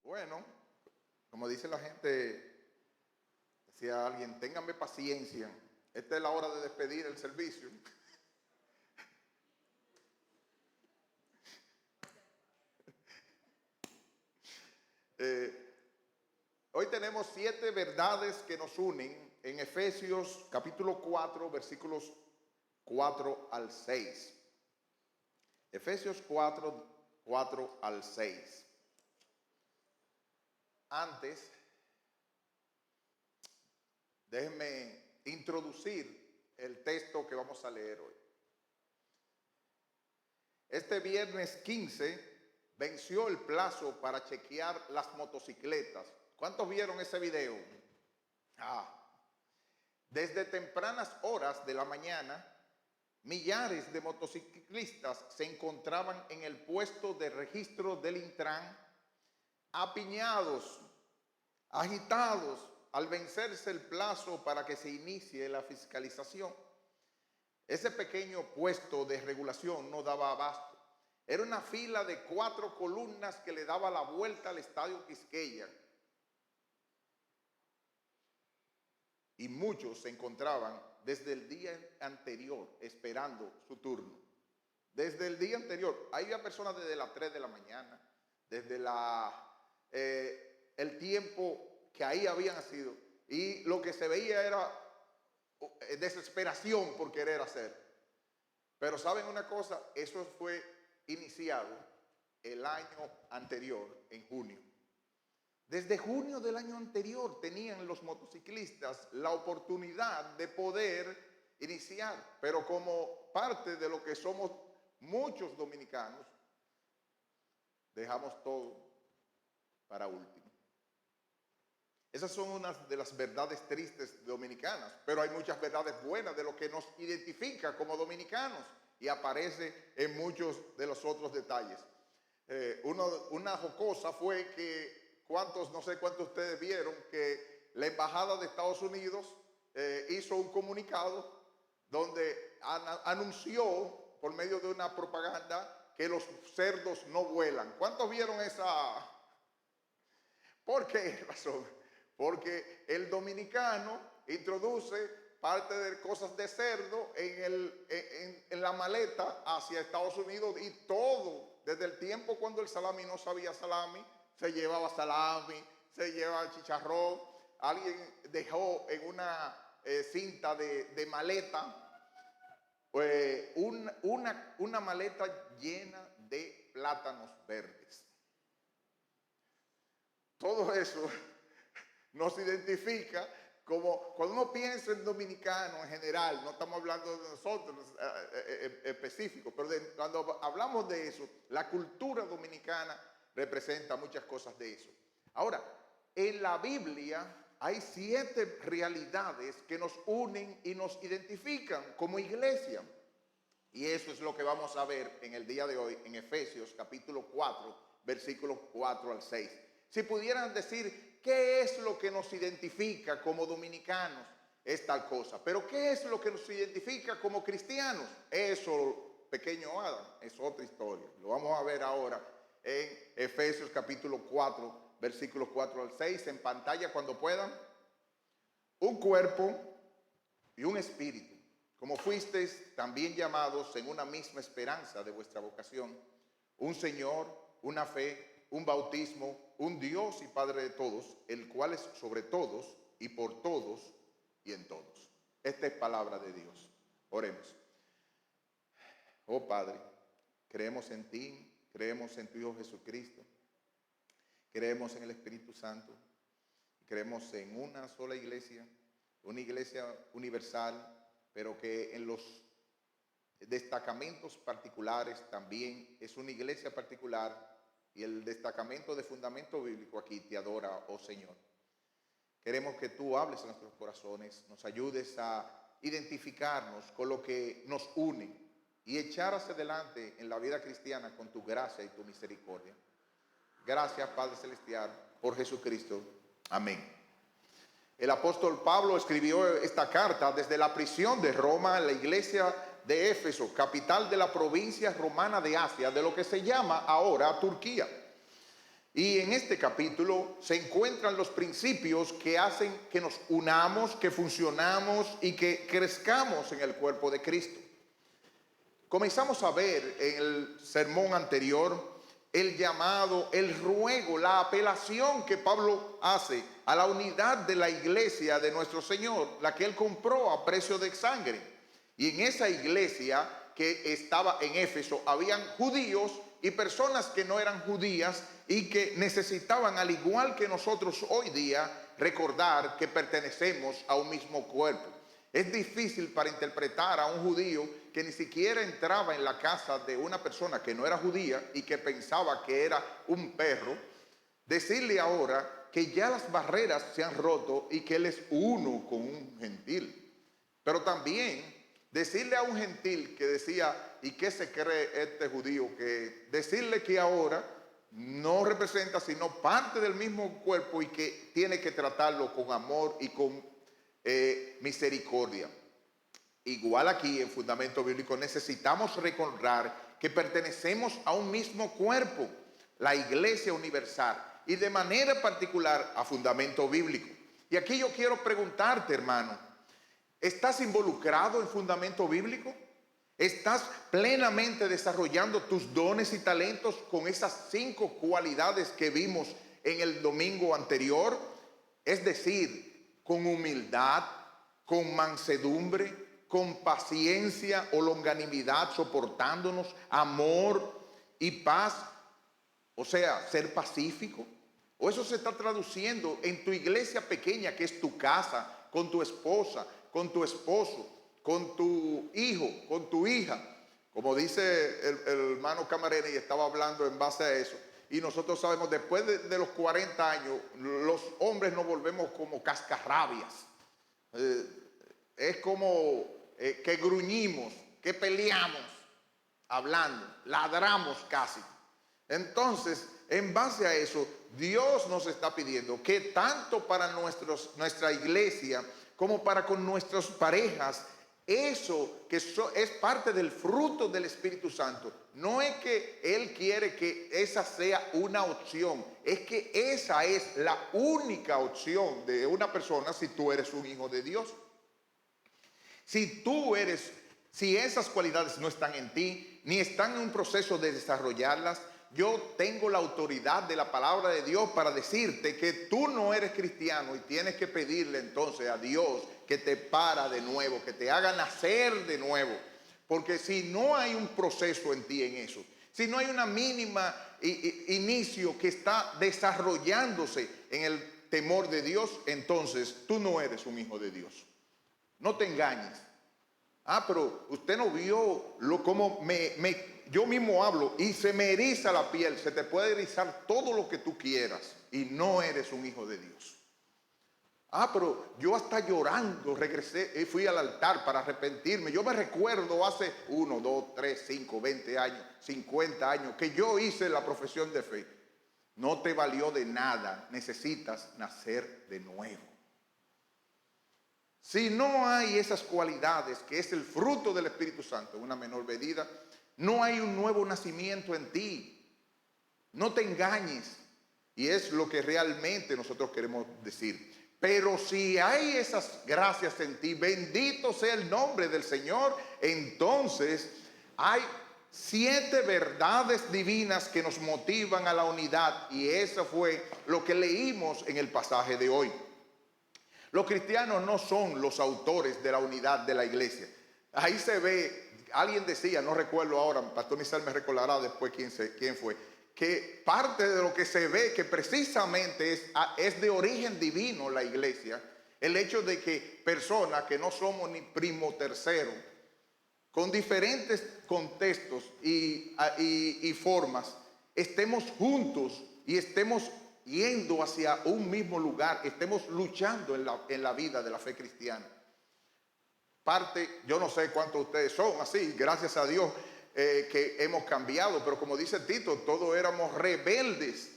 Bueno, como dice la gente, decía alguien, ténganme paciencia. Esta es la hora de despedir el servicio. Hoy tenemos 7 verdades que nos unen en Efesios capítulo 4, versículos 4 al 6. Efesios 4, 4 al 6. Antes, déjenme introducir el texto que vamos a leer hoy. Este viernes 15 venció el plazo para chequear las motocicletas. ¿Cuántos vieron ese video? Desde tempranas horas de la mañana, millares de motociclistas se encontraban en el puesto de registro del Intran, apiñados, agitados, al vencerse el plazo para que se inicie la fiscalización. Ese pequeño puesto de regulación no daba abasto. Era una fila de 4 columnas que le daba la vuelta al Estadio Quisqueya. Y muchos se encontraban desde el día anterior esperando su turno. Desde el día anterior. Había personas desde las 3 de la mañana, desde el tiempo que ahí habían nacido. Y lo que se veía era desesperación por querer hacer. Pero ¿saben una cosa? Eso fue iniciado el año anterior, en junio. Desde junio del año anterior tenían los motociclistas la oportunidad de poder iniciar, pero como parte de lo que somos muchos dominicanos, dejamos todo para último. Esas son unas de las verdades tristes dominicanas, pero hay muchas verdades buenas de lo que nos identifica como dominicanos y aparece en muchos de los otros detalles. Una jocosa fue que no sé cuántos de ustedes vieron que la embajada de Estados Unidos hizo un comunicado donde anunció por medio de una propaganda que los cerdos no vuelan. ¿Cuántos vieron esa? ¿Por qué razón? Porque el dominicano introduce parte de cosas de cerdo en la maleta hacia Estados Unidos y todo, desde el tiempo cuando el salami no sabía salami, se llevaba salami, se llevaba chicharrón. Alguien dejó en una cinta de maleta una maleta llena de plátanos verdes. Todo eso nos identifica como, cuando uno piensa en dominicano en general, no estamos hablando de nosotros específicos, pero cuando hablamos de eso, la cultura dominicana representa muchas cosas de eso. Ahora, en la Biblia hay 7 realidades que nos unen y nos identifican como iglesia. Y eso es lo que vamos a ver en el día de hoy en Efesios capítulo 4, versículos 4 al 6. Si pudieran decir qué es lo que nos identifica como dominicanos, es tal cosa. Pero ¿qué es lo que nos identifica como cristianos? Eso, pequeño Adam, es otra historia. Lo vamos a ver ahora en Efesios capítulo 4, versículos 4 al 6, en pantalla cuando puedan. Un cuerpo y un espíritu, como fuisteis también llamados en una misma esperanza de vuestra vocación. Un Señor, una fe, un bautismo, un Dios y Padre de todos, el cual es sobre todos y por todos y en todos. Esta es palabra de Dios. Oremos. Oh Padre, creemos en ti, creemos en tu Hijo Jesucristo, creemos en el Espíritu Santo, creemos en una sola iglesia, una iglesia universal, pero que en los destacamentos particulares también es una iglesia particular. Y el destacamento de fundamento bíblico aquí te adora, oh Señor. Queremos que tú hables a nuestros corazones, nos ayudes a identificarnos con lo que nos une y echar hacia adelante en la vida cristiana con tu gracia y tu misericordia. Gracias, Padre Celestial, por Jesucristo. Amén. El apóstol Pablo escribió esta carta desde la prisión de Roma a la iglesia de Éfeso, capital de la provincia romana de Asia, de lo que se llama ahora Turquía. Y en este capítulo se encuentran los principios que hacen que nos unamos, que funcionamos y que crezcamos en el cuerpo de Cristo. Comenzamos a ver en el sermón anterior el llamado, el ruego, la apelación que Pablo hace a la unidad de la iglesia de nuestro Señor, la que él compró a precio de sangre. Y en esa iglesia que estaba en Éfeso habían judíos y personas que no eran judías y que necesitaban, al igual que nosotros hoy día, recordar que pertenecemos a un mismo cuerpo. Es difícil para interpretar a un judío que ni siquiera entraba en la casa de una persona que no era judía y que pensaba que era un perro, decirle ahora que ya las barreras se han roto y que él es uno con un gentil. Pero también decirle a un gentil que decía, ¿y qué se cree este judío? Que decirle que ahora no representa sino parte del mismo cuerpo y que tiene que tratarlo con amor y con misericordia. Igual aquí en Fundamento Bíblico necesitamos recordar que pertenecemos a un mismo cuerpo, la Iglesia Universal, y de manera particular a Fundamento Bíblico. Y aquí yo quiero preguntarte, hermano, ¿estás involucrado en Fundamento Bíblico? ¿Estás plenamente desarrollando tus dones y talentos con esas 5 cualidades que vimos en el domingo anterior? Es decir, con humildad, con mansedumbre, con paciencia o longanimidad, soportándonos, amor y paz, o sea, ser pacífico. O eso se está traduciendo en tu iglesia pequeña, que es tu casa, con tu esposa, con tu esposo, con tu hijo, con tu hija. Como dice el hermano Camarena, y estaba hablando en base a eso. Y nosotros sabemos, después de los 40 años, los hombres nos volvemos como cascarrabias. Es como que gruñimos, que peleamos, hablando, ladramos casi. Entonces, en base a eso, Dios nos está pidiendo que tanto para nuestra iglesia como para con nuestras parejas, eso que es parte del fruto del Espíritu Santo, no es que Él quiere que esa sea una opción, es que esa es la única opción de una persona si tú eres un hijo de Dios. Si esas cualidades no están en ti, ni están en un proceso de desarrollarlas, yo tengo la autoridad de la palabra de Dios para decirte que tú no eres cristiano y tienes que pedirle entonces a Dios que te para de nuevo, que te haga nacer de nuevo. Porque si no hay un proceso en ti en eso, si no hay una mínima inicio que está desarrollándose en el temor de Dios, entonces tú no eres un hijo de Dios. No te engañes. Pero usted no vio cómo yo mismo hablo y se me eriza la piel. Se te puede erizar todo lo que tú quieras y no eres un hijo de Dios. Pero yo hasta llorando regresé y fui al altar para arrepentirme. Yo me recuerdo hace 1, 2, 3, 5, 20 años, 50 años que yo hice la profesión de fe. No te valió de nada. Necesitas nacer de nuevo. Si no hay esas cualidades, que es el fruto del Espíritu Santo, en una menor medida, no hay un nuevo nacimiento en ti. No te engañes. Y es lo que realmente nosotros queremos decir. Pero si hay esas gracias en ti, bendito sea el nombre del Señor, entonces hay 7 verdades divinas que nos motivan a la unidad. Y eso fue lo que leímos en el pasaje de hoy. Los cristianos no son los autores de la unidad de la iglesia. Ahí se ve, alguien decía, no recuerdo ahora, Pastor Misael me recordará después quién fue, que parte de lo que se ve que precisamente es de origen divino la iglesia, el hecho de que personas que no somos ni primo tercero, con diferentes contextos y formas, estemos juntos y estemos yendo hacia un mismo lugar, estemos luchando en la vida de la fe cristiana. Yo no sé cuántos de ustedes son así, gracias a Dios que hemos cambiado, pero como dice Tito, todos éramos rebeldes,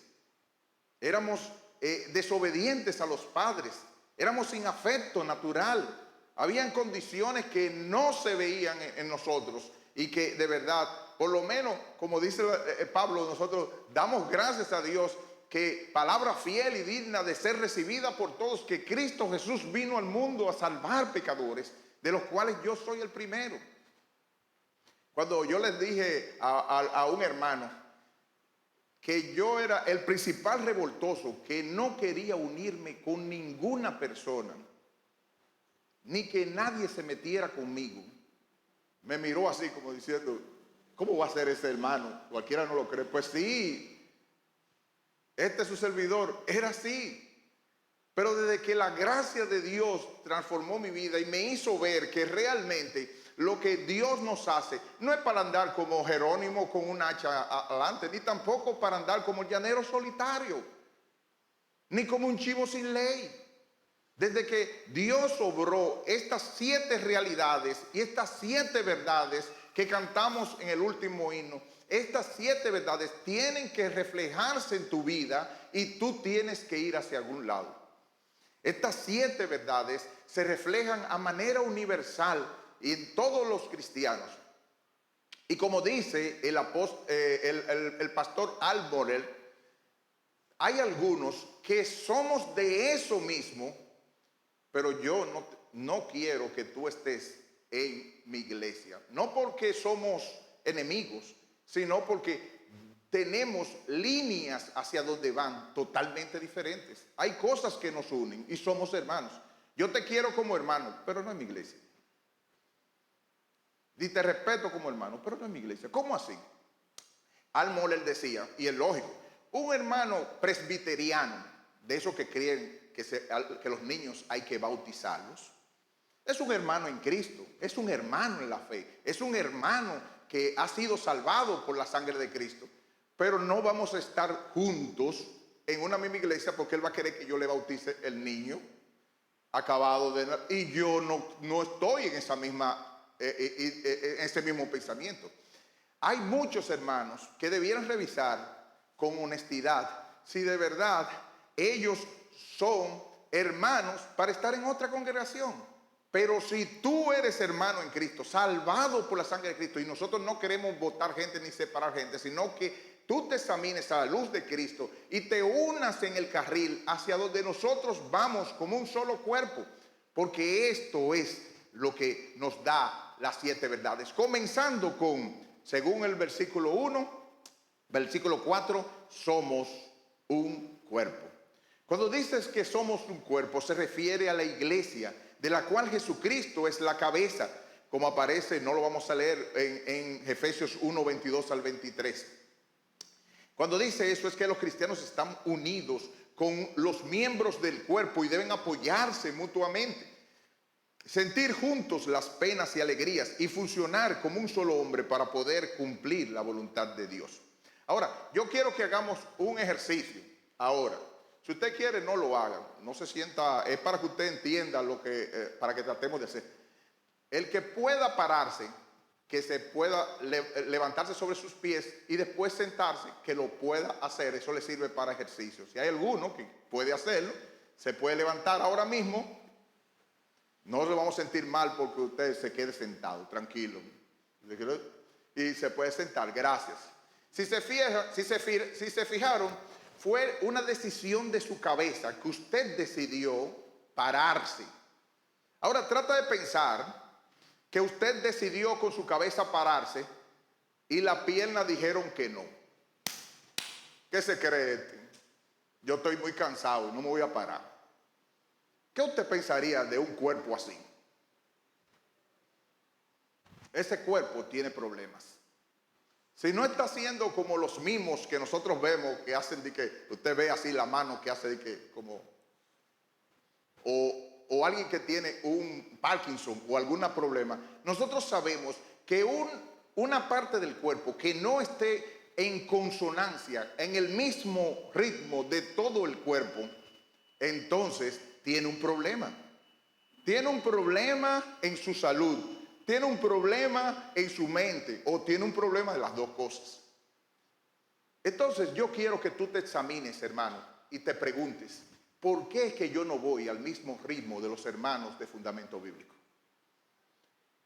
éramos desobedientes a los padres, éramos sin afecto natural, habían condiciones que no se veían en nosotros y que de verdad, por lo menos, como dice Pablo, nosotros damos gracias a Dios que palabra fiel y digna de ser recibida por todos, que Cristo Jesús vino al mundo a salvar pecadores, de los cuales yo soy el primero. Cuando yo les dije a un hermano que yo era el principal revoltoso, que no quería unirme con ninguna persona, ni que nadie se metiera conmigo, me miró así como diciendo, ¿cómo va a ser ese hermano? Cualquiera no lo cree. Pues sí, este es su servidor, era así. Pero desde que la gracia de Dios transformó mi vida y me hizo ver que realmente lo que Dios nos hace no es para andar como Jerónimo con un hacha adelante, ni tampoco para andar como el llanero solitario, ni como un chivo sin ley. Desde que Dios obró estas 7 realidades y estas 7 verdades que cantamos en el último himno, estas 7 verdades tienen que reflejarse en tu vida y tú tienes que ir hacia algún lado. Estas 7 verdades se reflejan a manera universal en todos los cristianos. Y como dice el pastor Al Morel, hay algunos que somos de eso mismo, pero yo no quiero que tú estés en mi iglesia. No porque somos enemigos, sino porque tenemos líneas hacia donde van totalmente diferentes. Hay cosas que nos unen y somos hermanos. Yo te quiero como hermano, pero no en mi iglesia. Y te respeto como hermano, pero no en mi iglesia. ¿Cómo así? Al Mohler decía, y es lógico, un hermano presbiteriano, de esos que creen que los niños hay que bautizarlos, es un hermano en Cristo, es un hermano en la fe, es un hermano que ha sido salvado por la sangre de Cristo. Pero no vamos a estar juntos en una misma iglesia porque él va a querer que yo le bautice el niño acabado de... Y yo no estoy en ese mismo pensamiento. Hay muchos hermanos que debieran revisar con honestidad si de verdad ellos son hermanos para estar en otra congregación. Pero si tú eres hermano en Cristo, salvado por la sangre de Cristo, y nosotros no queremos votar gente ni separar gente, sino que tú te examines a la luz de Cristo y te unas en el carril hacia donde nosotros vamos como un solo cuerpo, porque esto es lo que nos da las 7 verdades. Comenzando con, según el versículo 1, versículo 4, somos un cuerpo. Cuando dices que somos un cuerpo, se refiere a la iglesia, de la cual Jesucristo es la cabeza, como aparece, no lo vamos a leer, en Efesios 1, 22 al 23. Cuando dice eso es que los cristianos están unidos con los miembros del cuerpo y deben apoyarse mutuamente, sentir juntos las penas y alegrías y funcionar como un solo hombre para poder cumplir la voluntad de Dios. Ahora, yo quiero que hagamos un ejercicio ahora. Si usted quiere, no lo haga. No se sienta, es para que usted entienda lo que, para que tratemos de hacer. El que pueda pararse, que se pueda levantarse sobre sus pies y después sentarse, que lo pueda hacer. Eso le sirve para ejercicio. Si hay alguno que puede hacerlo, se puede levantar ahora mismo. No nos vamos a sentir mal porque usted se quede sentado, tranquilo. Y se puede sentar, gracias. Si se fijaron, fue una decisión de su cabeza que usted decidió pararse. Ahora trata de pensar que usted decidió con su cabeza pararse y las piernas dijeron que no. ¿Qué se cree este? Yo estoy muy cansado y no me voy a parar. ¿Qué usted pensaría de un cuerpo así? Ese cuerpo tiene problemas. Si no está haciendo como los mimos que nosotros vemos, que hacen de que usted ve así la mano que hace de que como... O alguien que tiene un Parkinson o algún problema, nosotros sabemos que una parte del cuerpo que no esté en consonancia, en el mismo ritmo de todo el cuerpo, entonces tiene un problema. Tiene un problema en su salud, tiene un problema en su mente o tiene un problema de las dos cosas. Entonces yo quiero que tú te examines, hermano, y te preguntes, ¿por qué es que yo no voy al mismo ritmo de los hermanos de Fundamento Bíblico?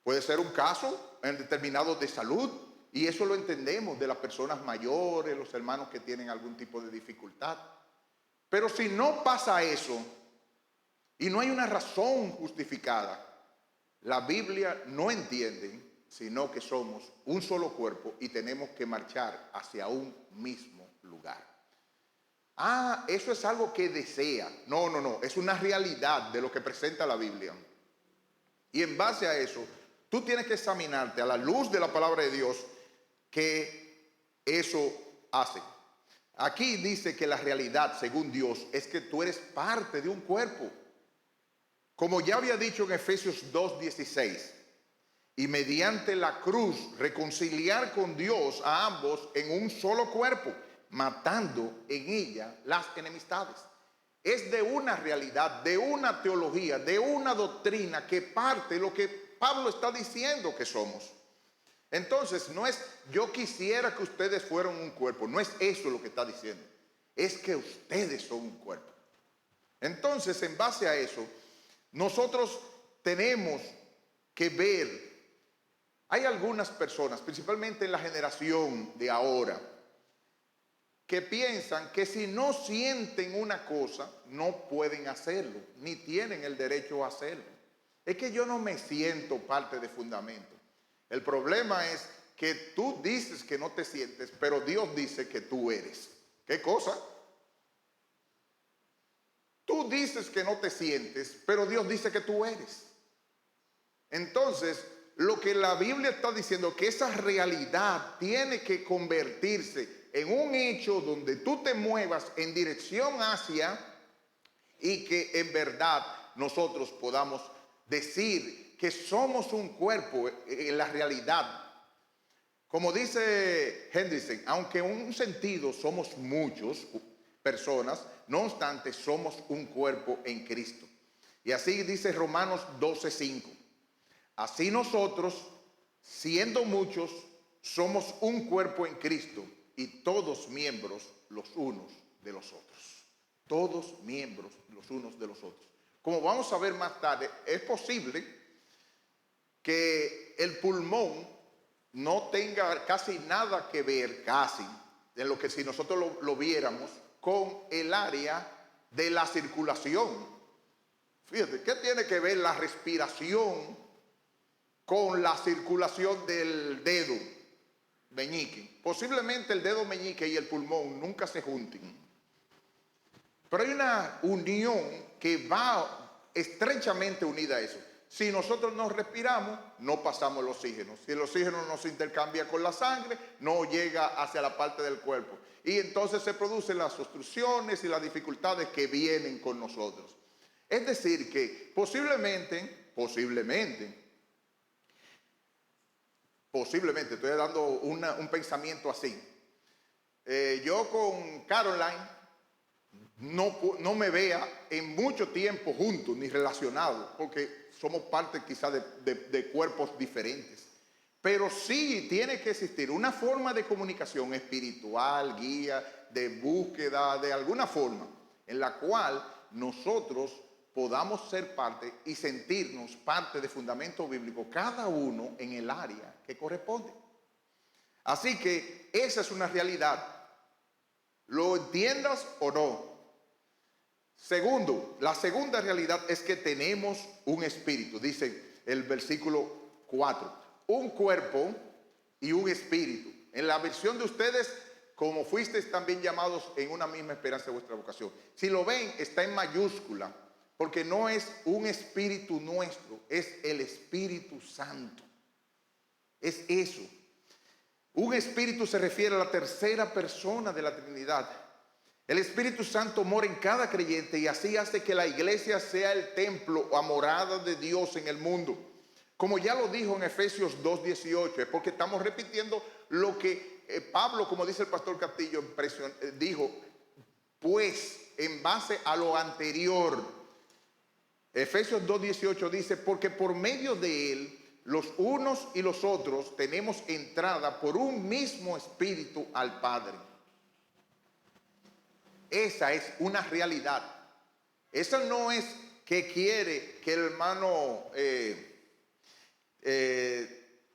Puede ser un caso determinado de salud, Y eso lo entendemos de las personas mayores, los hermanos que tienen algún tipo de dificultad. Pero si no pasa eso y no hay una razón justificada, la Biblia no entiende sino que somos un solo cuerpo y tenemos que marchar hacia un mismo lugar. Ah, eso es algo que desea. No, es una realidad de lo que presenta la Biblia. Y en base a eso, tú tienes que examinarte a la luz de la palabra de Dios que eso hace. Aquí dice que la realidad, según Dios, es que tú eres parte de un cuerpo. Como ya había dicho en Efesios 2:16, y mediante la cruz reconciliar con Dios a ambos en un solo cuerpo, matando en ella las enemistades. Es de una realidad, de una teología, de una doctrina que parte de lo que Pablo está diciendo que somos. Entonces, no es yo quisiera que ustedes fueran un cuerpo, no es eso lo que está diciendo, es que ustedes son un cuerpo. Entonces, en base a eso, nosotros tenemos que ver, hay algunas personas, principalmente en la generación de ahora, que piensan que si no sienten una cosa, no pueden hacerlo, ni tienen el derecho a hacerlo. Es que yo no me siento parte de Fundamento. El problema es que tú dices que no te sientes, pero Dios dice que tú eres. ¿Qué cosa? Tú dices que no te sientes, pero Dios dice que tú eres. Entonces, lo que la Biblia está diciendo, que esa realidad tiene que convertirse en un hecho donde tú te muevas en dirección hacia, y que en verdad nosotros podamos decir que somos un cuerpo en la realidad. Como dice Hendrickson, aunque en un sentido somos muchos personas, no obstante somos un cuerpo en Cristo. Y así dice Romanos 12:5. Así nosotros, siendo muchos, somos un cuerpo en Cristo y todos miembros los unos de los otros. Todos miembros los unos de los otros. Como vamos a ver más tarde, es posible que el pulmón no tenga casi nada que ver, en lo que si nosotros lo viéramos, con el área de la circulación. Fíjate, ¿qué tiene que ver la respiración con la circulación del dedo meñique? Posiblemente el dedo meñique y el pulmón nunca se junten, pero hay una unión que va estrechamente unida a eso. Si nosotros no respiramos, no pasamos el oxígeno. Si el oxígeno no se intercambia con la sangre, no llega hacia la parte del cuerpo. Y entonces se producen las obstrucciones y las dificultades que vienen con nosotros. Es decir que posiblemente, estoy dando un pensamiento así. Yo con Caroline no me vea en mucho tiempo juntos ni relacionados, porque somos parte quizás de cuerpos diferentes. Pero sí tiene que existir una forma de comunicación espiritual, guía, de búsqueda, de alguna forma, en la cual nosotros podamos ser parte y sentirnos parte de Fundamento Bíblico, cada uno en el área que corresponde. Así que esa es una realidad, lo entiendas o no. Segundo, la segunda realidad es que tenemos un espíritu, dice el versículo 4, un cuerpo y un espíritu. En la versión de ustedes, como fuisteis también llamados en una misma esperanza de vuestra vocación. Si lo ven, está en mayúscula, porque no es un espíritu nuestro, es el Espíritu Santo. Es eso. Un espíritu se refiere a la tercera persona de la Trinidad. El Espíritu Santo mora en cada creyente y así hace que la iglesia sea el templo o morada de Dios en el mundo. Como ya lo dijo en Efesios 2:18, es porque estamos repitiendo lo que Pablo, como dice el pastor Castillo, dijo, pues en base a lo anterior. Efesios 2:18 dice, porque por medio de él, los unos y los otros tenemos entrada por un mismo espíritu al Padre. Esa es una realidad. Eso no es que quiere que el hermano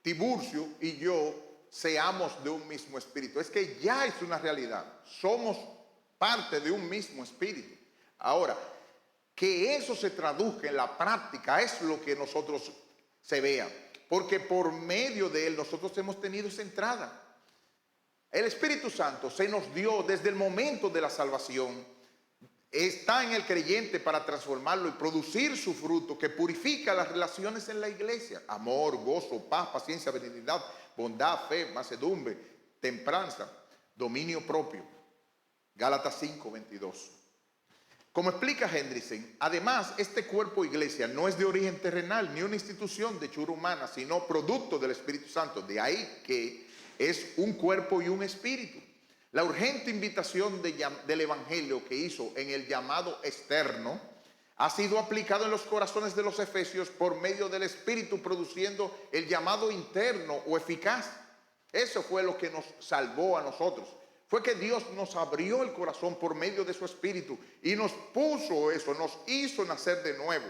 Tiburcio y yo seamos de un mismo espíritu. Es que ya es una realidad. Somos parte de un mismo espíritu. Ahora, que eso se traduzca en la práctica es lo que nosotros se vea. Porque por medio de él nosotros hemos tenido esa entrada. El Espíritu Santo se nos dio desde el momento de la salvación. Está en el creyente para transformarlo y producir su fruto que purifica las relaciones en la iglesia. Amor, gozo, paz, paciencia, benignidad, bondad, fe, mansedumbre, templanza, dominio propio. Gálatas 5:22. Como explica Hendrickson, además este cuerpo iglesia no es de origen terrenal ni una institución de hechura humana, sino producto del Espíritu Santo. De ahí que es un cuerpo y un espíritu. La urgente invitación del Evangelio que hizo en el llamado externo ha sido aplicado en los corazones de los efesios por medio del Espíritu, produciendo el llamado interno o eficaz. Eso fue lo que nos salvó a nosotros. Fue que Dios nos abrió el corazón por medio de su Espíritu y nos puso eso, nos hizo nacer de nuevo.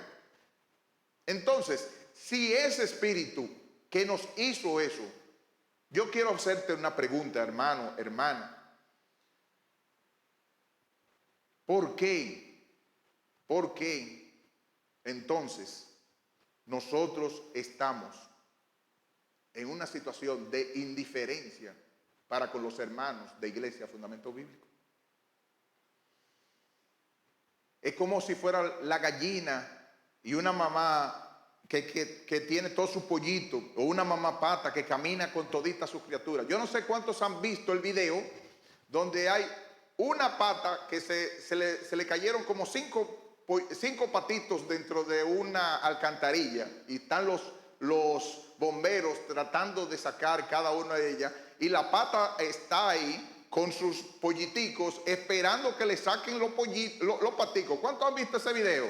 Entonces, si ese Espíritu que nos hizo eso, yo quiero hacerte una pregunta, hermano, hermana. ¿Por qué entonces nosotros estamos en una situación de indiferencia para con los hermanos de Iglesia Fundamento Bíblico? Es como si fuera la gallina y una mamá que tiene todo su pollito, o una mamá pata que camina con todita su criatura. Yo no sé cuántos han visto el video donde hay una pata que se le cayeron como cinco patitos dentro de una alcantarilla y están los bomberos tratando de sacar cada una de ellas, y la pata está ahí con sus polliticos esperando que le saquen los paticos. ¿Cuántos han visto ese video?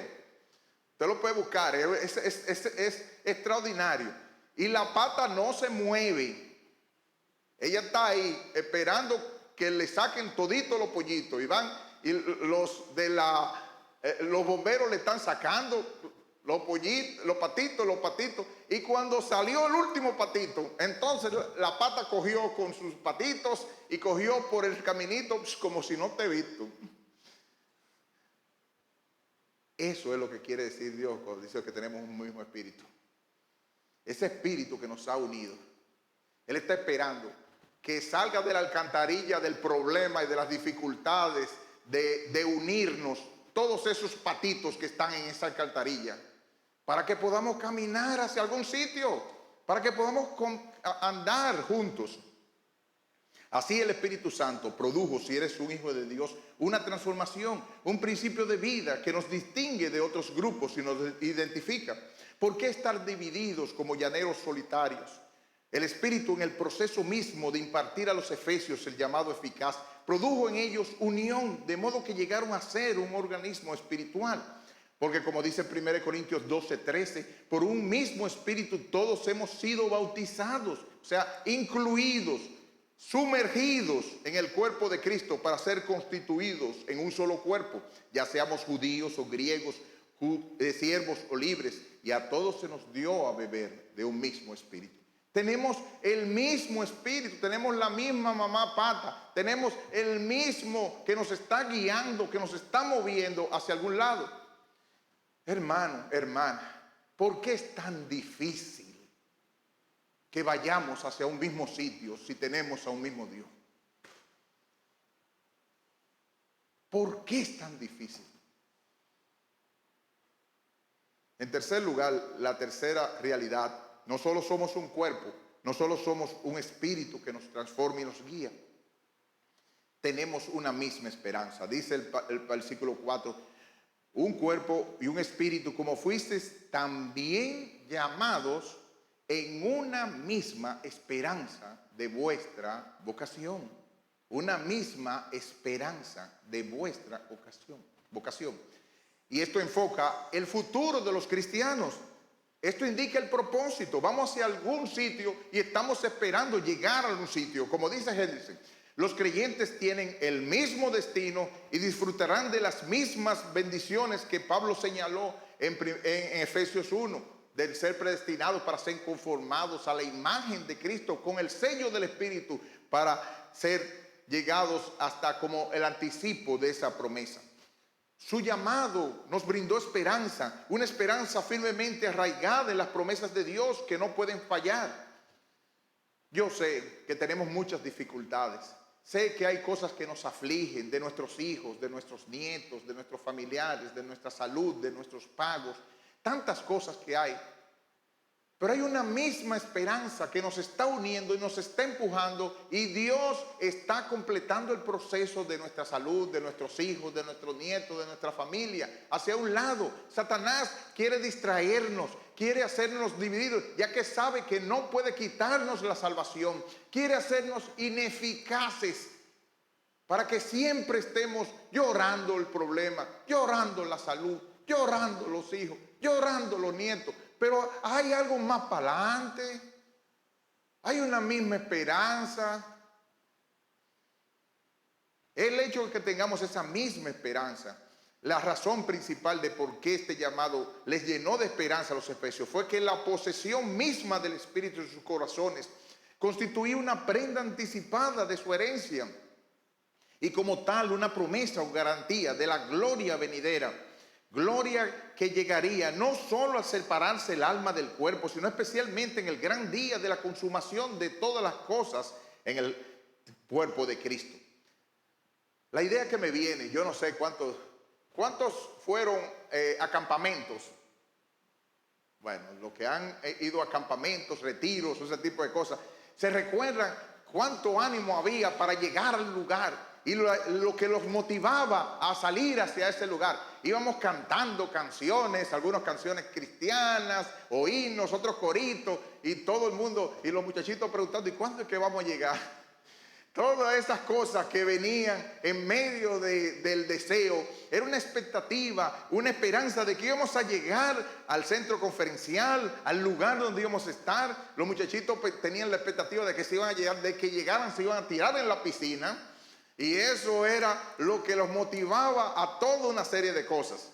Usted lo puede buscar, es extraordinario. Y la pata no se mueve. Ella está ahí esperando que le saquen toditos los pollitos. Y van, y los bomberos le están sacando los pollitos, los patitos. Y cuando salió el último patito, entonces la pata cogió con sus patitos y cogió por el caminito como si no te he visto. Eso es lo que quiere decir Dios cuando dice que tenemos un mismo espíritu. Ese espíritu que nos ha unido. Él está esperando que salga de la alcantarilla del problema y de las dificultades de unirnos todos esos patitos que están en esa alcantarilla, para que podamos caminar hacia algún sitio, para que podamos andar juntos. Así el Espíritu Santo produjo, si eres un hijo de Dios, una transformación, un principio de vida que nos distingue de otros grupos y nos identifica. ¿Por qué estar divididos como llaneros solitarios? El Espíritu, en el proceso mismo de impartir a los efesios el llamado eficaz, produjo en ellos unión, de modo que llegaron a ser un organismo espiritual. Porque como dice 1 Corintios 12:13, por un mismo Espíritu todos hemos sido bautizados, o sea, incluidos, sumergidos en el cuerpo de Cristo para ser constituidos en un solo cuerpo, ya seamos judíos o griegos, siervos o libres, y a todos se nos dio a beber de un mismo espíritu. Tenemos el mismo espíritu, tenemos la misma mamá pata, tenemos el mismo que nos está guiando, que nos está moviendo hacia algún lado. Hermano, hermana, ¿por qué es tan difícil que vayamos hacia un mismo sitio si tenemos a un mismo Dios? ¿Por qué es tan difícil? En tercer lugar, la tercera realidad, no solo somos un cuerpo, no solo somos un espíritu que nos transforma y nos guía, tenemos una misma esperanza. Dice el versículo 4, un cuerpo y un espíritu, como fuisteis también llamados en una misma esperanza de vuestra vocación. Una misma esperanza de vuestra vocación. Y esto enfoca el futuro de los cristianos. Esto indica el propósito. Vamos hacia algún sitio y estamos esperando llegar a algún sitio. Como dice Hendrickson, los creyentes tienen el mismo destino y disfrutarán de las mismas bendiciones que Pablo señaló en Efesios 1. del ser predestinados para ser conformados a la imagen de Cristo con el sello del Espíritu para ser llegados hasta como el anticipo de esa promesa. Su llamado nos brindó esperanza, una esperanza firmemente arraigada en las promesas de Dios que no pueden fallar. Yo sé que tenemos muchas dificultades. Sé que hay cosas que nos afligen de nuestros hijos, de nuestros nietos, de nuestros familiares, de nuestra salud, de nuestros pagos. Tantas cosas que hay. Pero hay una misma esperanza que nos está uniendo y nos está empujando, y Dios está completando el proceso de nuestra salud, de nuestros hijos, de nuestros nietos, de nuestra familia, hacia un lado. Satanás quiere distraernos, quiere hacernos divididos, ya que sabe que no puede quitarnos la salvación. Quiere hacernos ineficaces para que siempre estemos llorando el problema, llorando la salud, llorando los hijos, llorando los nietos. Pero hay algo más para adelante. Hay una misma esperanza. El hecho de que tengamos esa misma esperanza, la razón principal de por qué este llamado les llenó de esperanza a los efesios, fue que la posesión misma del Espíritu en sus corazones constituía una prenda anticipada de su herencia, y como tal una promesa o garantía de la gloria venidera. Gloria que llegaría no solo a separarse el alma del cuerpo, sino especialmente en el gran día de la consumación de todas las cosas en el cuerpo de Cristo. La idea que me viene, yo no sé cuántos fueron a campamentos. Bueno, los que han ido a campamentos, retiros, ese tipo de cosas, se recuerdan cuánto ánimo había para llegar al lugar. Y lo que los motivaba a salir hacia ese lugar. Íbamos cantando canciones, algunas canciones cristianas, o himnos, otros coritos, y todo el mundo, y los muchachitos preguntando, ¿y cuándo es que vamos a llegar? Todas esas cosas que venían en medio del deseo, era una expectativa, una esperanza de que íbamos a llegar al centro conferencial, al lugar donde íbamos a estar. Los muchachitos tenían la expectativa de que se iban a llegar, de que llegaran, se iban a tirar en la piscina. Y eso era lo que los motivaba a toda una serie de cosas.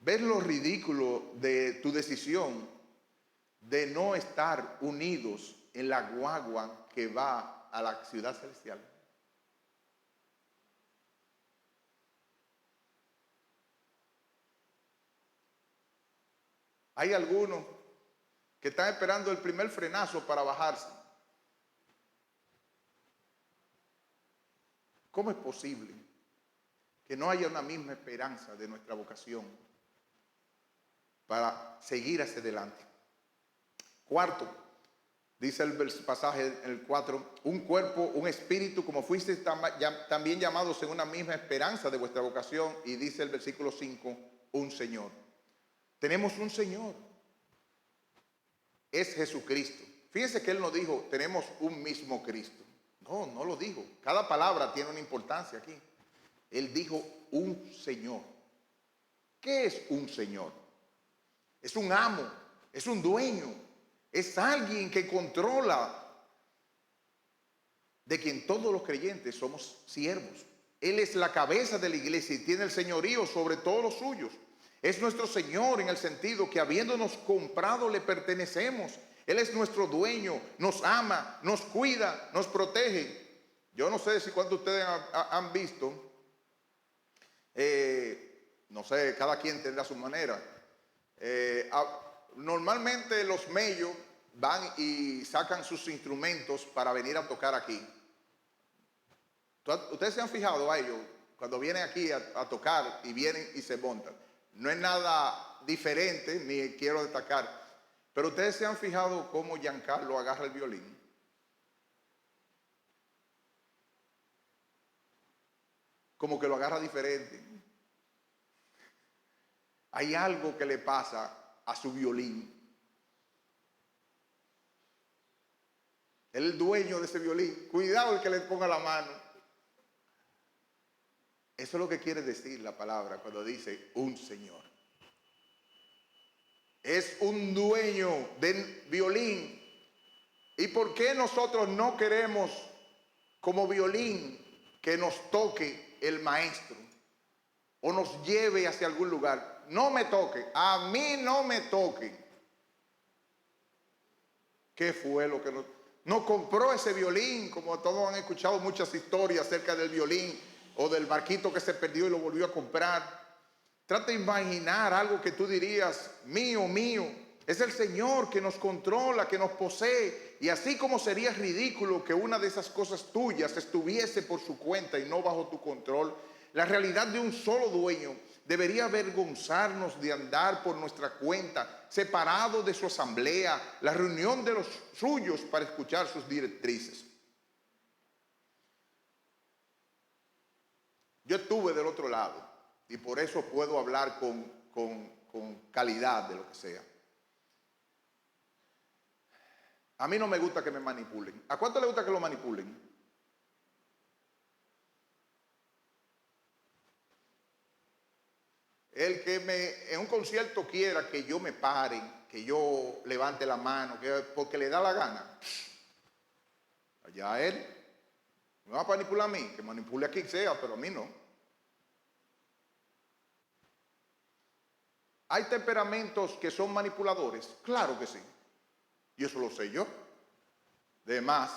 Ver lo ridículo de tu decisión de no estar unidos en la guagua que va a la ciudad celestial. Hay algunos que están esperando el primer frenazo para bajarse. ¿Cómo es posible que no haya una misma esperanza de nuestra vocación para seguir hacia adelante? Cuarto, dice el pasaje en el 4, un cuerpo, un espíritu, como fuisteis también llamados en una misma esperanza de vuestra vocación. Y dice el versículo 5, un Señor. Tenemos un Señor. Es Jesucristo. Fíjense que Él no dijo, tenemos un mismo Cristo. No, no lo dijo. Cada palabra tiene una importancia aquí. Él dijo un Señor. ¿Qué es un Señor? Es un amo, es un dueño, es alguien que controla, de quien todos los creyentes somos siervos. Él es la cabeza de la iglesia y tiene el señorío sobre todos los suyos. Es nuestro Señor en el sentido que habiéndonos comprado le pertenecemos. Él es nuestro dueño, nos ama, nos cuida, nos protege. Yo no sé si cuántos de ustedes han visto, no sé, cada quien tendrá su manera. Normalmente los mellos van y sacan sus instrumentos para venir a tocar aquí. Ustedes se han fijado a ellos cuando vienen aquí a tocar y vienen y se montan. No es nada diferente, ni quiero destacar. Pero ustedes se han fijado cómo Giancarlo agarra el violín. Como que lo agarra diferente. Hay algo que le pasa a su violín. Él es el dueño de ese violín. Cuidado el que le ponga la mano. Eso es lo que quiere decir la palabra cuando dice un Señor. Es un dueño del violín. ¿Y por qué nosotros no queremos como violín que nos toque el maestro o nos lleve hacia algún lugar? no me toque, a mí no me toque. ¿Qué fue lo que nos compró ese violín? Como todos han escuchado muchas historias acerca del violín o del barquito que se perdió y lo volvió a comprar. Trata de imaginar algo que tú dirías, mío, mío. Es el Señor que nos controla, que nos posee. Y así como sería ridículo que una de esas cosas tuyas estuviese por su cuenta y no bajo tu control, la realidad de un solo dueño debería avergonzarnos de andar por nuestra cuenta, separado de su asamblea, la reunión de los suyos para escuchar sus directrices. Yo estuve del otro lado y por eso puedo hablar con calidad de lo que sea. A mí no me gusta que me manipulen. ¿A cuánto le gusta que lo manipulen? El que en un concierto quiera que yo me pare, que yo levante la mano, porque le da la gana, allá él. Me va a manipular a mí, que manipule a quien sea, pero a mí no. ¿Hay temperamentos que son manipuladores? Claro que sí. Y eso lo sé yo. De más.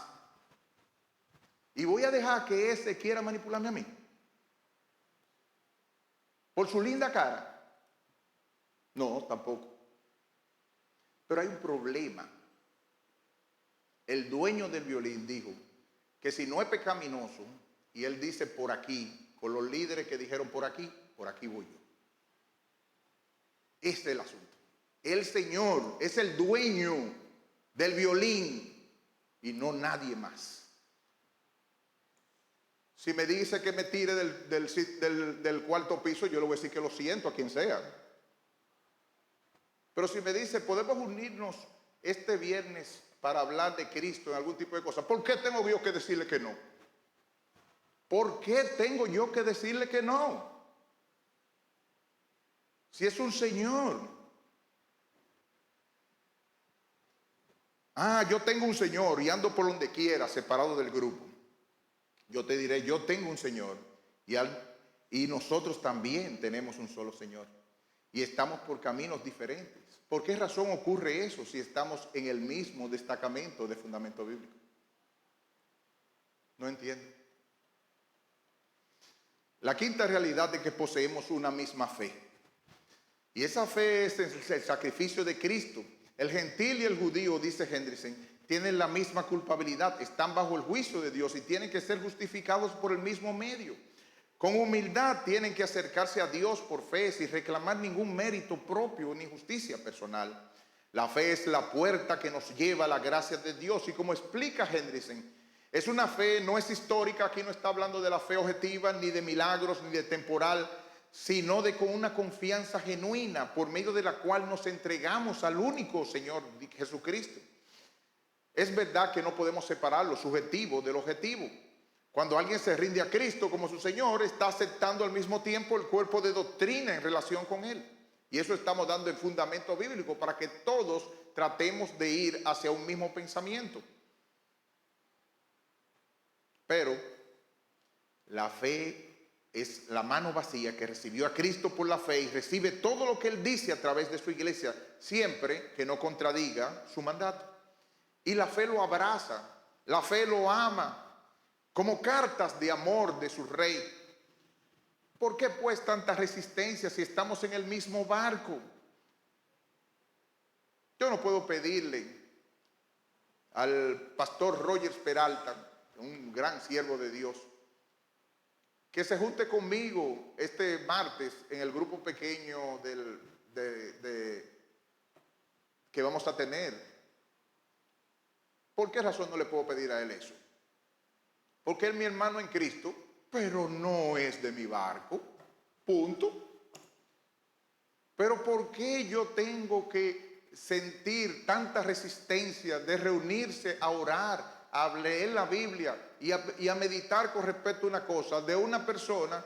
Y voy a dejar que ese quiera manipularme a mí. ¿Por su linda cara? No, tampoco. Pero hay un problema. El dueño del violín dijo que si no es pecaminoso, y él dice por aquí, con los líderes que dijeron por aquí voy yo. Este es el asunto. El Señor es el dueño del violín y no nadie más. Si me dice que me tire del cuarto piso, yo le voy a decir que lo siento a quien sea. Pero si me dice, podemos unirnos este viernes para hablar de Cristo en algún tipo de cosa, ¿por qué tengo yo que decirle que no? ¿Por qué tengo yo que decirle que no? Si es un Señor. Yo tengo un Señor y ando por donde quiera, separado del grupo. Yo te diré, yo tengo un Señor y nosotros también tenemos un solo Señor. Y estamos por caminos diferentes. ¿Por qué razón ocurre eso si estamos en el mismo destacamento de fundamento bíblico? No entiendo. La quinta realidad es que poseemos una misma fe. Y esa fe es el sacrificio de Cristo. El gentil y el judío, dice Hendrickson, tienen la misma culpabilidad, están bajo el juicio de Dios y tienen que ser justificados por el mismo medio. Con humildad tienen que acercarse a Dios por fe, sin reclamar ningún mérito propio ni justicia personal. La fe es la puerta que nos lleva a la gracia de Dios y como explica Hendrickson, es una fe, no es histórica, aquí no está hablando de la fe objetiva, ni de milagros, ni de temporal, sino de con una confianza genuina por medio de la cual nos entregamos al único Señor Jesucristo. Es verdad que no podemos separar lo subjetivo del objetivo. Cuando alguien se rinde a Cristo como su Señor, está aceptando al mismo tiempo el cuerpo de doctrina en relación con Él. Y eso estamos dando el fundamento bíblico para que todos tratemos de ir hacia un mismo pensamiento. Pero la fe es la mano vacía que recibió a Cristo por la fe y recibe todo lo que Él dice a través de su iglesia, siempre que no contradiga su mandato. Y la fe lo abraza, la fe lo ama, como cartas de amor de su rey. ¿Por qué pues tanta resistencia si estamos en el mismo barco? Yo no puedo pedirle al pastor Rogers Peralta, un gran siervo de Dios, que se junte conmigo este martes en el grupo pequeño que vamos a tener. ¿Por qué razón no le puedo pedir a él eso? Porque él es mi hermano en Cristo, pero no es de mi barco. Punto. Pero ¿por qué yo tengo que sentir tanta resistencia de reunirse a orar, a leer la Biblia y a meditar con respecto a una cosa de una persona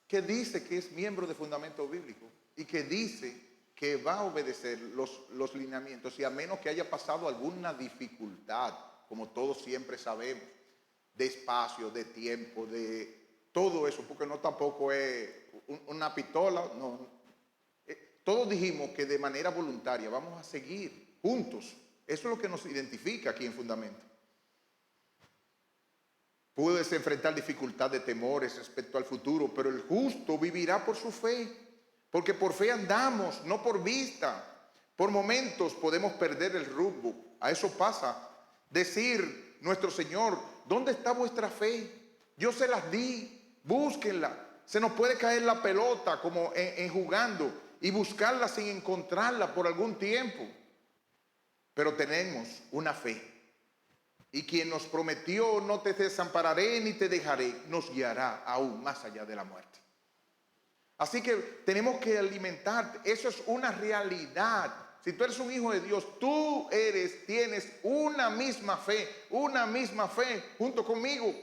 que dice que es miembro de fundamento bíblico y que dice que va a obedecer los lineamientos y a menos que haya pasado alguna dificultad, como todos siempre sabemos, de espacio, de tiempo, de todo eso, porque no tampoco es una pistola, no. Todos dijimos que de manera voluntaria vamos a seguir juntos. Eso es lo que nos identifica aquí en Fundamento. Puedes enfrentar dificultades, temores respecto al futuro, pero el justo vivirá por su fe, porque por fe andamos, no por vista. Por momentos podemos perder el rumbo. A eso pasa. Decir, nuestro Señor, ¿dónde está vuestra fe? Yo se las di, búsquenla. Se nos puede caer la pelota como en jugando y buscarla sin encontrarla por algún tiempo. Pero tenemos una fe. Y quien nos prometió, no te desampararé ni te dejaré, nos guiará aún más allá de la muerte. Así que tenemos que alimentarte. Eso es una realidad. Si tú eres un hijo de Dios, tienes una misma fe junto conmigo.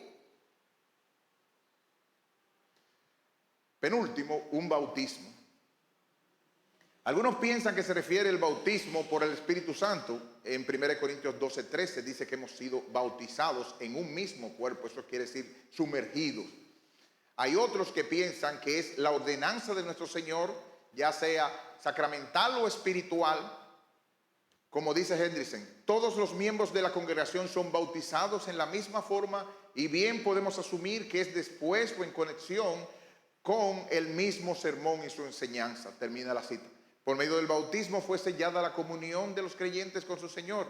Penúltimo, un bautismo. Algunos piensan que se refiere el bautismo por el Espíritu Santo. En 1 Corintios 12:13 dice que hemos sido bautizados en un mismo cuerpo. Eso quiere decir sumergidos. Hay otros que piensan que es la ordenanza de nuestro Señor, ya sea sacramental o espiritual. Como dice Hendrickson, todos los miembros de la congregación son bautizados en la misma forma y bien podemos asumir que es después o en conexión con el mismo sermón y su enseñanza. Termina la cita. Por medio del bautismo fue sellada la comunión de los creyentes con su Señor.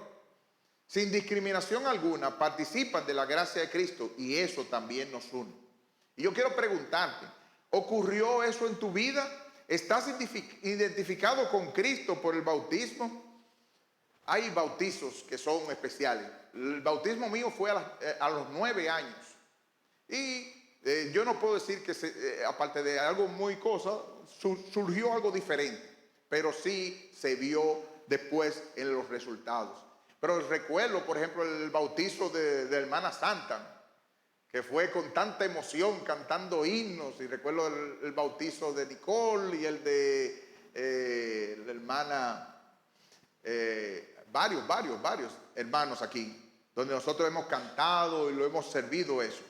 Sin discriminación alguna, participan de la gracia de Cristo y eso también nos une. Y yo quiero preguntarte, ¿ocurrió eso en tu vida? ¿Estás identificado con Cristo por el bautismo? Hay bautizos que son especiales. El bautismo mío fue a los 9 años. Y yo no puedo decir que, aparte de algo muy surgió algo diferente. Pero sí se vio después en los resultados. Pero recuerdo, por ejemplo, el bautizo de hermana Santa, que fue con tanta emoción, cantando himnos. Y recuerdo el bautizo de Nicole y el de la hermana, varios hermanos aquí, donde nosotros hemos cantado y lo hemos servido eso.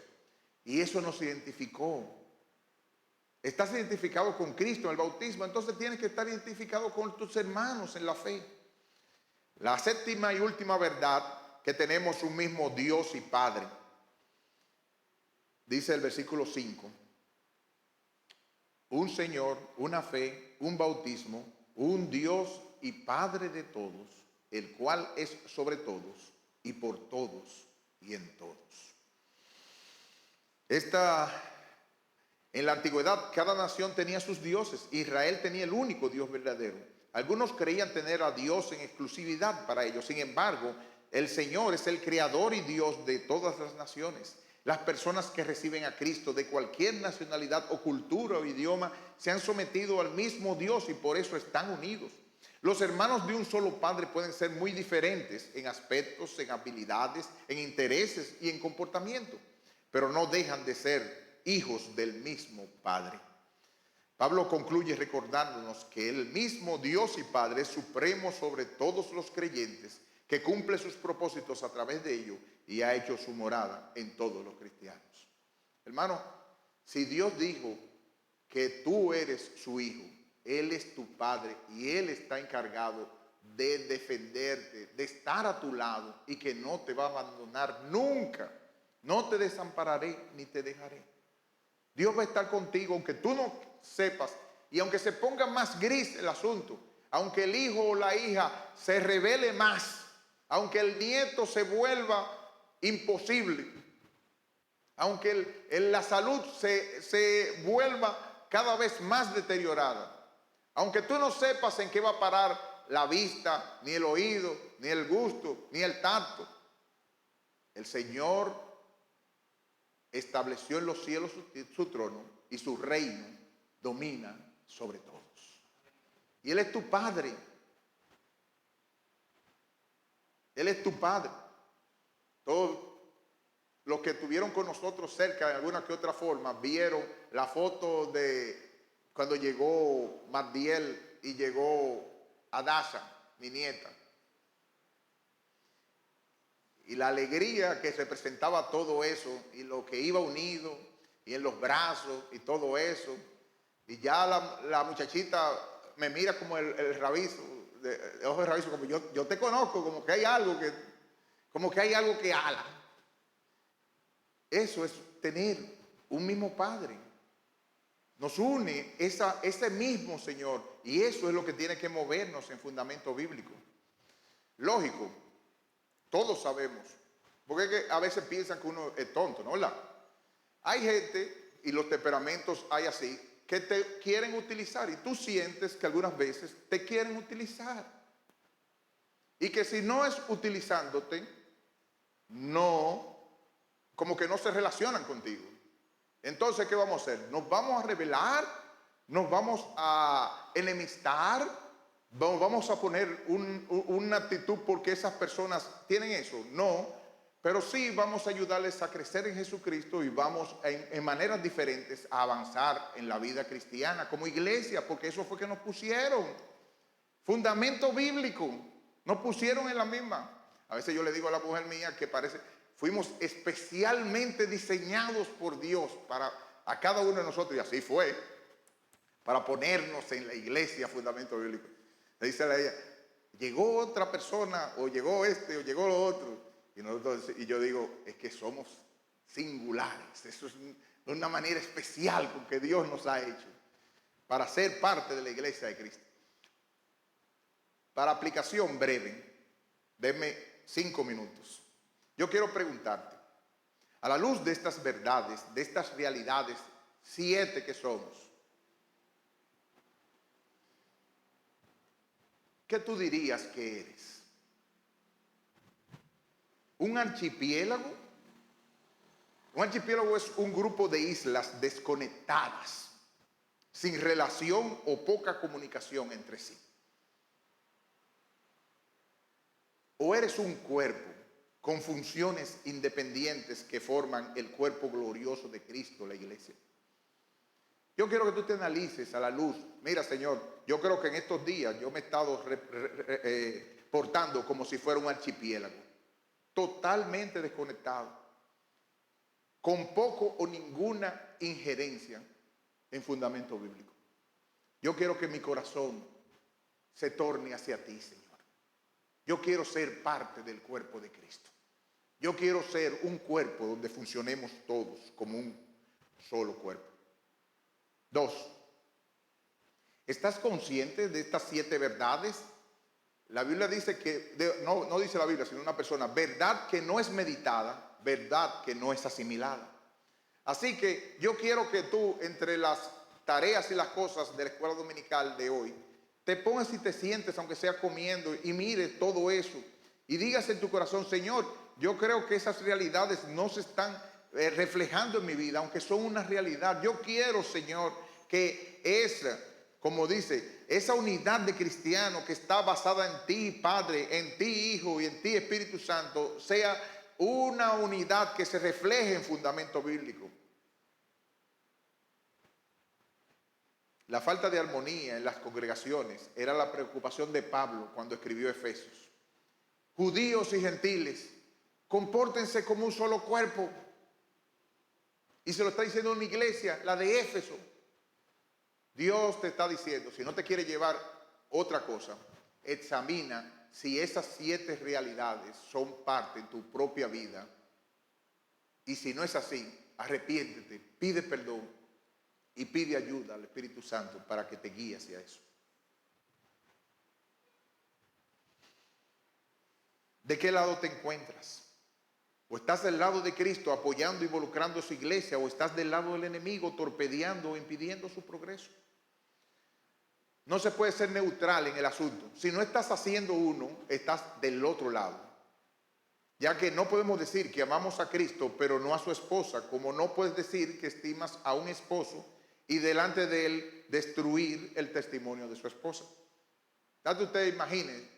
Y eso nos identificó. Estás identificado con Cristo en el bautismo, entonces tienes que estar identificado con tus hermanos en la fe. La séptima y última verdad, que tenemos un mismo Dios y Padre. Dice el versículo 5. Un Señor, una fe, un bautismo, un Dios y Padre de todos, el cual es sobre todos y por todos y en todos. En la antigüedad, cada nación tenía sus dioses. Israel tenía el único Dios verdadero. Algunos creían tener a Dios en exclusividad para ellos. Sin embargo, el Señor es el creador y Dios de todas las naciones. Las personas que reciben a Cristo de cualquier nacionalidad o cultura o idioma se han sometido al mismo Dios y por eso están unidos. Los hermanos de un solo Padre pueden ser muy diferentes en aspectos, en habilidades, en intereses y en comportamiento, pero no dejan de ser hijos del mismo Padre. Pablo concluye recordándonos que el mismo Dios y Padre es supremo sobre todos los creyentes, que cumple sus propósitos a través de ellos y ha hecho su morada en todos los cristianos. Hermano, si Dios dijo que tú eres su hijo, Él es tu Padre y Él está encargado de defenderte, de estar a tu lado y que no te va a abandonar nunca. No te desampararé ni te dejaré. Dios va a estar contigo aunque tú no sepas y aunque se ponga más gris el asunto, aunque el hijo o la hija se revele más, aunque el nieto se vuelva imposible, aunque la salud se vuelva cada vez más deteriorada, aunque tú no sepas en qué va a parar la vista, ni el oído, ni el gusto, ni el tacto, el Señor estableció en los cielos su trono y su reino domina sobre todos. Y Él es tu Padre. Él es tu Padre. Todos los que estuvieron con nosotros cerca de alguna que otra forma vieron la foto de cuando llegó Magdiel y llegó Adasha, mi nieta. Y la alegría que representaba todo eso y lo que iba unido. y en los brazos y todo eso. Y ya la muchachita me mira como el rabizo, de ojo de rabizo, como yo te conozco, como que hay algo que ala. Eso es tener un mismo Padre. Nos une ese mismo Señor, y eso es lo que tiene que movernos en fundamento bíblico. Lógico, todos sabemos, porque es que a veces piensan que uno es tonto, ¿no? ¿Verdad? Hay gente, y los temperamentos hay así, que te quieren utilizar, y tú sientes que algunas veces te quieren utilizar. Y que si no es utilizándote, no, como que no se relacionan contigo. Entonces, ¿qué vamos a hacer? ¿Nos vamos a rebelar? ¿Nos vamos a enemistar? ¿Vamos a poner una actitud porque esas personas tienen eso? No, pero sí vamos a ayudarles a crecer en Jesucristo y vamos en maneras diferentes a avanzar en la vida cristiana como iglesia, porque eso fue que nos pusieron. Fundamento bíblico, nos pusieron en la misma. A veces yo le digo a la mujer mía que fuimos especialmente diseñados por Dios para a cada uno de nosotros, y así fue, para ponernos en la iglesia, fundamento bíblico. Le dice a ella, llegó otra persona, o llegó este, o llegó lo otro, y yo digo, es que somos singulares, eso es una manera especial con que Dios nos ha hecho para ser parte de la iglesia de Cristo. Para aplicación breve, denme 5 minutos. Yo quiero preguntarte, a la luz de estas verdades, de estas realidades 7 que somos, ¿qué tú dirías que eres? ¿Un archipiélago? Un archipiélago es un grupo de islas desconectadas, sin relación o poca comunicación entre sí. ¿O eres un cuerpo con funciones independientes que forman el cuerpo glorioso de Cristo, la iglesia? Yo quiero que tú te analices a la luz. Mira, Señor, yo creo que en estos días yo me he estado portando como si fuera un archipiélago, totalmente desconectado, con poco o ninguna injerencia en fundamento bíblico. Yo quiero que mi corazón se torne hacia ti, Señor. Yo quiero ser parte del cuerpo de Cristo. Yo quiero ser un cuerpo donde funcionemos todos como un solo cuerpo. 2. ¿Estás consciente de estas 7 verdades? La Biblia dice que, no dice la Biblia, sino una persona, verdad que no es meditada, verdad que no es asimilada. Así que yo quiero que tú, entre las tareas y las cosas de la escuela dominical de hoy, te pongas y te sientes, aunque sea comiendo, y mires todo eso, y digas en tu corazón, Señor, yo creo que esas realidades no se están reflejando en mi vida, aunque son una realidad. Yo quiero, Señor, que esa, como dice, esa unidad de cristiano que está basada en ti, Padre, en ti, Hijo, y en ti, Espíritu Santo, sea una unidad que se refleje en fundamento bíblico. La falta de armonía en las congregaciones era la preocupación de Pablo cuando escribió Efesios. Judíos y gentiles, compórtense como un solo cuerpo. Y se lo está diciendo una iglesia, la de Éfeso. Dios te está diciendo, si no te quiere llevar otra cosa, examina si esas 7 realidades son parte de tu propia vida. Y si no es así, arrepiéntete, pide perdón y pide ayuda al Espíritu Santo para que te guíe hacia eso. ¿De qué lado te encuentras? ¿O estás del lado de Cristo apoyando, involucrando a su iglesia? ¿O estás del lado del enemigo torpedeando o impidiendo su progreso? No se puede ser neutral en el asunto. Si no estás haciendo uno, estás del otro lado. Ya que no podemos decir que amamos a Cristo, pero no a su esposa, como no puedes decir que estimas a un esposo y delante de él destruir el testimonio de su esposa. Tanto usted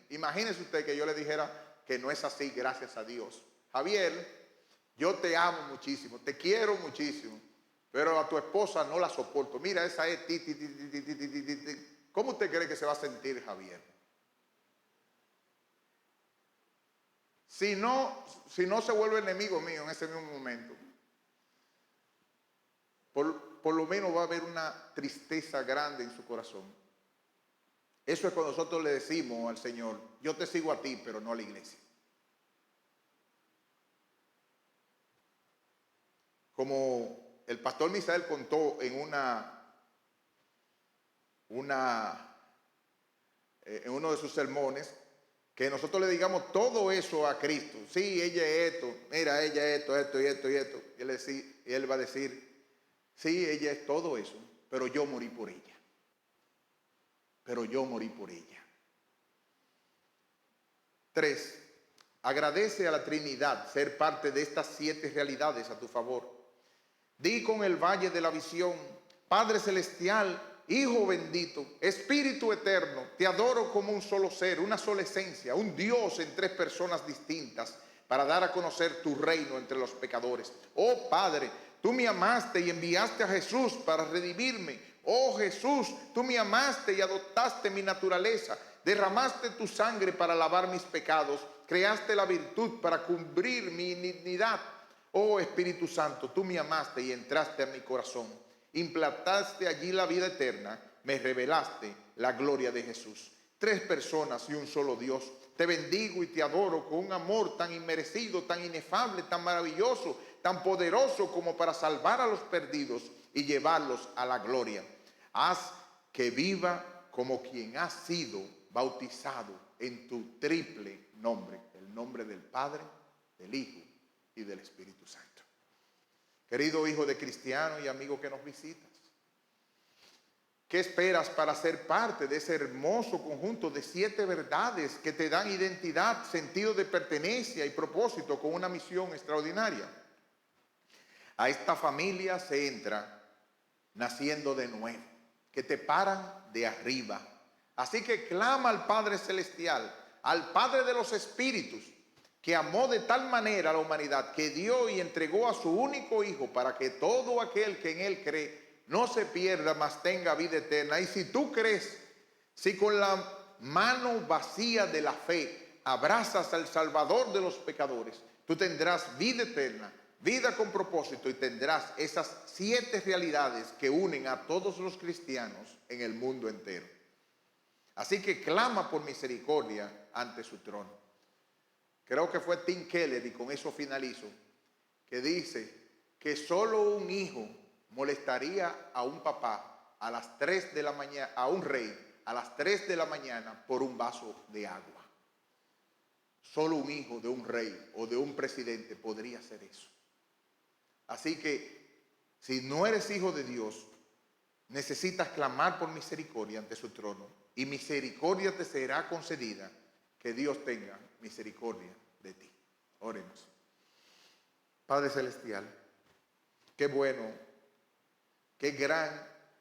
imagínese usted que yo le dijera que no es así, gracias a Dios. Javier, yo te amo muchísimo, te quiero muchísimo, pero a tu esposa no la soporto. Mira, esa es ti. ¿Cómo usted cree que se va a sentir Javier? Si no se vuelve enemigo mío en ese mismo momento. por lo menos va a haber una tristeza grande en su corazón. Eso es cuando nosotros le decimos al Señor, yo te sigo a ti, pero no a la iglesia. Como el pastor Misael contó en en uno de sus sermones, que nosotros le digamos todo eso a Cristo. Sí, ella es esto, mira, ella es esto, esto y esto y esto. Y él va a decir, sí, ella es todo eso, pero yo morí por ella. Pero yo morí por ella. 3. Agradece a la Trinidad ser parte de estas 7 realidades a tu favor. Di con el valle de la visión, Padre Celestial, Hijo bendito, Espíritu eterno, te adoro como un solo ser, una sola esencia, un Dios en 3 personas distintas, para dar a conocer tu reino entre los pecadores. Oh Padre, tú me amaste y enviaste a Jesús para redimirme. Oh Jesús, tú me amaste y adoptaste mi naturaleza, derramaste tu sangre para lavar mis pecados, creaste la virtud para cubrir mi iniquidad. Oh Espíritu Santo, tú me amaste y entraste a mi corazón. Implantaste allí la vida eterna, me revelaste la gloria de Jesús. 3 personas y un solo Dios. Te bendigo y te adoro con un amor tan inmerecido, tan inefable, tan maravilloso, tan poderoso como para salvar a los perdidos y llevarlos a la gloria. Haz que viva como quien ha sido bautizado en tu triple nombre, el nombre del Padre, del Hijo y del Espíritu Santo. Querido hijo de cristiano y amigo que nos visitas, ¿qué esperas para ser parte de ese hermoso conjunto de 7 verdades que te dan identidad, sentido de pertenencia y propósito con una misión extraordinaria? A esta familia se entra naciendo de nuevo, que te paran de arriba. Así que clama al Padre Celestial, al Padre de los Espíritus, que amó de tal manera a la humanidad que dio y entregó a su único Hijo para que todo aquel que en Él cree no se pierda, mas tenga vida eterna. Y si tú crees, si con la mano vacía de la fe abrazas al Salvador de los pecadores, tú tendrás vida eterna, vida con propósito, y tendrás esas 7 realidades que unen a todos los cristianos en el mundo entero. Así que clama por misericordia ante su trono. Creo que fue Tim Keller, y con eso finalizo, que dice que solo un hijo molestaría a un papá a las 3 de la mañana, a un rey a las 3 de la mañana por un vaso de agua. Solo un hijo de un rey o de un presidente podría hacer eso. Así que si no eres hijo de Dios, necesitas clamar por misericordia ante su trono, y misericordia te será concedida. Que Dios tenga misericordia de ti. Oremos. Padre Celestial, qué bueno, qué gran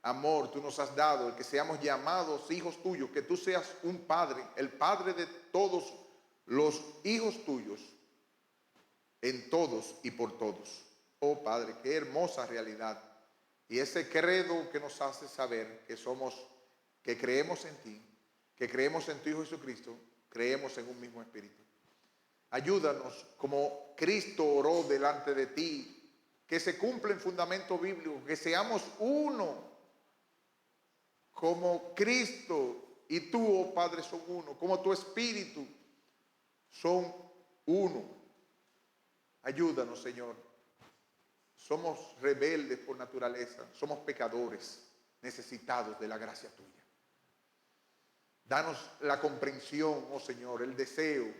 amor tú nos has dado, el que seamos llamados hijos tuyos, que tú seas un padre, el padre de todos los hijos tuyos, en todos y por todos. Oh Padre, qué hermosa realidad. Y ese credo que nos hace saber que somos, que creemos en ti, que creemos en tu Hijo Jesucristo, creemos en un mismo espíritu. Ayúdanos, como Cristo oró delante de ti, que se cumpla el fundamento bíblico, que seamos uno, como Cristo y tú, oh Padre, son uno, como tu espíritu son uno. Ayúdanos, Señor. Somos rebeldes por naturaleza, somos pecadores, necesitados de la gracia tuya. Danos la comprensión, oh Señor, el deseo,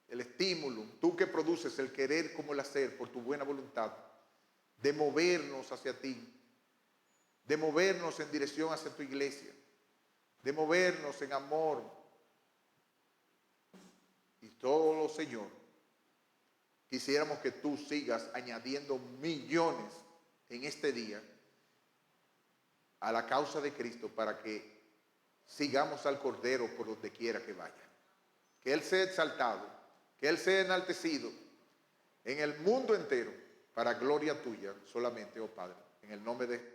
el estímulo, tú que produces el querer como el hacer por tu buena voluntad, de movernos hacia ti, de movernos en dirección hacia tu iglesia, de movernos en amor. Y todo, Señor, quisiéramos que tú sigas añadiendo millones en este día a la causa de Cristo, para que sigamos al Cordero por donde quiera que vaya. Que Él sea exaltado, que Él sea enaltecido en el mundo entero, para gloria tuya solamente, oh Padre, en el nombre de